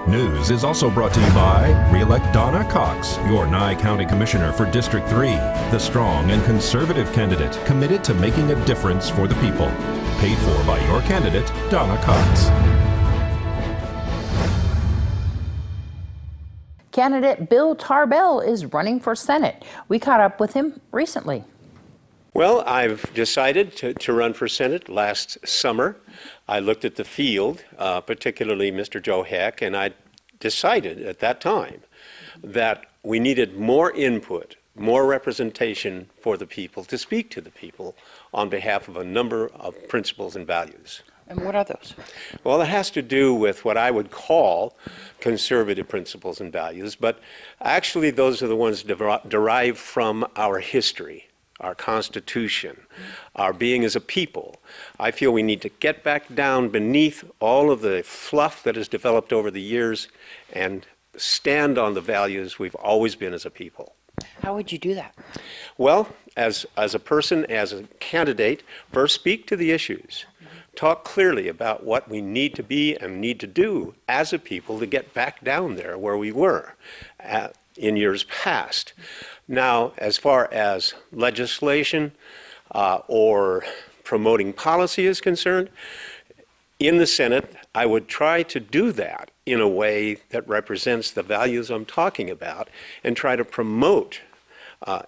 News is also brought to you by re-elect Donna Cox, your Nye County Commissioner for District 3, the strong and conservative candidate committed to making a difference for the people. Paid for by your candidate, Donna Cox. Candidate Bill Tarbell is running for Senate. We caught up with him recently. Well, I've decided to run for Senate last summer. I looked at the field, particularly Mr. Joe Heck, and I decided at that time that we needed more input, more representation for the people, to speak to the people on behalf of a number of principles and values. And what are those? Well, it has to do with what I would call conservative principles and values, but actually those are the ones derived from our history, our Constitution, our being as a people. I feel we need to get back down beneath all of the fluff that has developed over the years and stand on the values we've always been as a people. How would you do that? Well, as a person, as a candidate, first speak to the issues. Talk clearly about what we need to be and need to do as a people to get back down there where we were in years past. Now, as far as legislation or promoting policy is concerned, in the Senate, I would try to do that in a way that represents the values I'm talking about and try to promote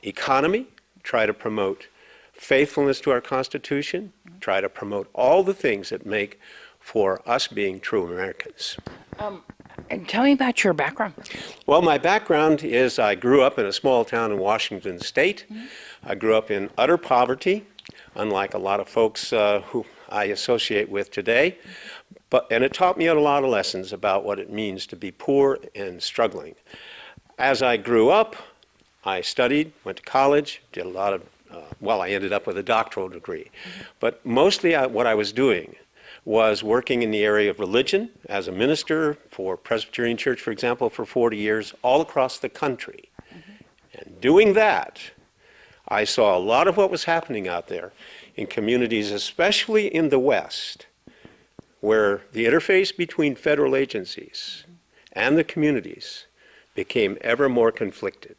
economy, try to promote faithfulness to our Constitution, try to promote all the things that make for us being true Americans. And tell me about your background. Well, my background is I grew up in a small town in Washington State. I grew up in utter poverty, unlike a lot of folks who I associate with today. And it taught me a lot of lessons about what it means to be poor and struggling. As I grew up, I studied, went to college, did a lot of I ended up with a doctoral degree. But mostly what I was doing was working in the area of religion as a minister for Presbyterian Church, for example, for 40 years, all across the country. And doing that, I saw a lot of what was happening out there in communities, especially in the West, where the interface between federal agencies and the communities became ever more conflicted.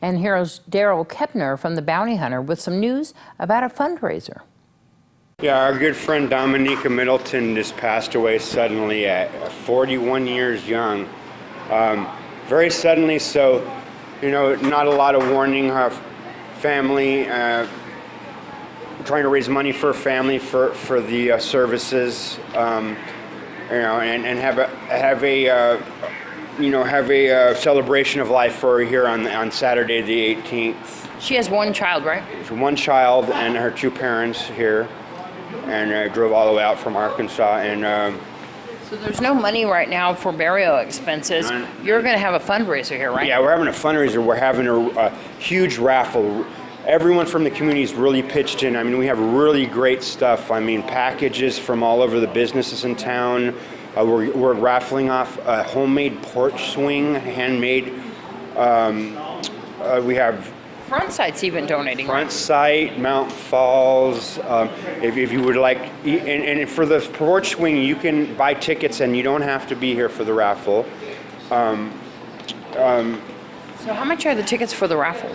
And here's Daryl Keppner from the Bounty Hunter with some news about a fundraiser. Yeah, our good friend Dominica Middleton just passed away suddenly at 41 years young. Very suddenly, so, not a lot of warning. Her family, trying to raise money for her family for the services, and have a celebration of life for her here on Saturday the 18th. She has one child, right? One child and her two parents here, and drove all the way out from Arkansas. And so there's no money right now for burial expenses. You're going to have a fundraiser here, right? Yeah, we're having a fundraiser. We're having a huge raffle. Everyone from the community's really pitched in. I mean, we have really great stuff. I mean, packages from all over the businesses in town. We're raffling off a homemade porch swing, handmade. We have Front Sight's even donating. Front Sight, Mount Falls. If you would like, and for the porch swing, you can buy tickets, and you don't have to be here for the raffle. So how much are the tickets for the raffle?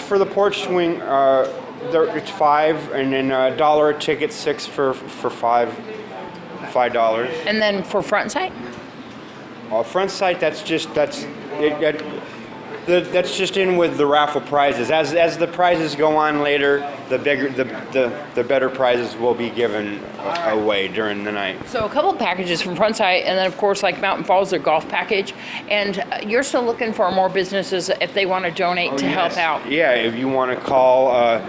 For the porch swing, it's $5, and then $1 a ticket, $6 for $5. And then for Front Sight? Front Sight, that's just in with the raffle prizes. As the prizes go on later, the better prizes will be given away during the night. So a couple of packages from Front Sight, and then of course like Mountain Falls, their golf package. And you're still looking for more businesses if they want to donate to help out. Yeah, if you want to call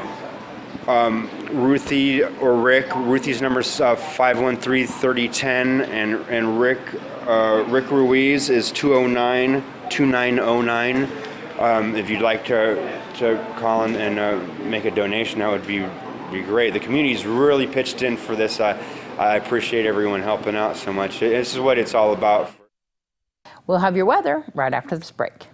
Ruthie or Rick. Ruthie's number is 513-3010, and Rick Ruiz is 209-2909. If you'd like to call in and make a donation, that would be great. The community's really pitched in for this. I appreciate everyone helping out so much. This is what it's all about. We'll have your weather right after this break.